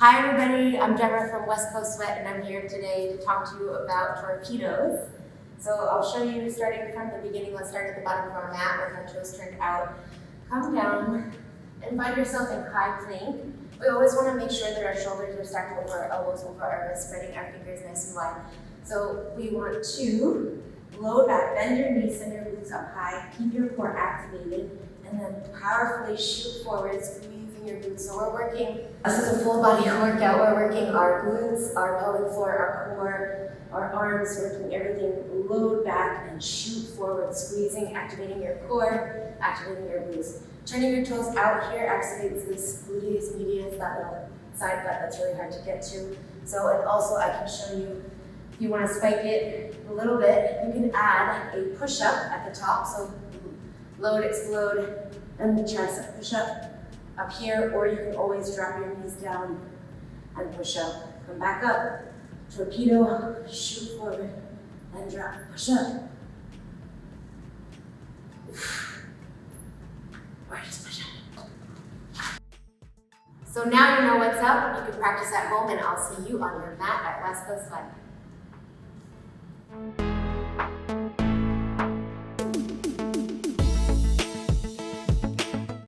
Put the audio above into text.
Hi everybody, I'm Deborah from West Coast Sweat and I'm here today to talk to you about torpedoes. So I'll show you starting from the beginning. Let's start at the bottom of our mat with our toes turned out. Come down and find yourself in high plank. We always want to make sure that our shoulders are stacked over our elbows, over our wrists, spreading our fingers nice and wide. So we want to low back, bend your knees, send your glutes up high, keep your core activated, and then powerfully shoot forward, squeezing your glutes. So we're working, this is a full body workout. We're working our glutes, our pelvic floor, our core, our arms, working everything. Load back and shoot forward, squeezing, activating your core, activating your glutes. Turning your toes out here activates this gluteus medius, that little side butt that's really hard to get to. So, and also I can show you, if you want to spike it a little bit, you can add a push-up at the top. So load, explode, and the tricep push-up here, or you can always drop your knees down and push up. Come back up, torpedo, shoot forward, and drop, push up. Or just push up. So now you know what's up. You can practice at home, and I'll see you on your mat at West Coast Sweat.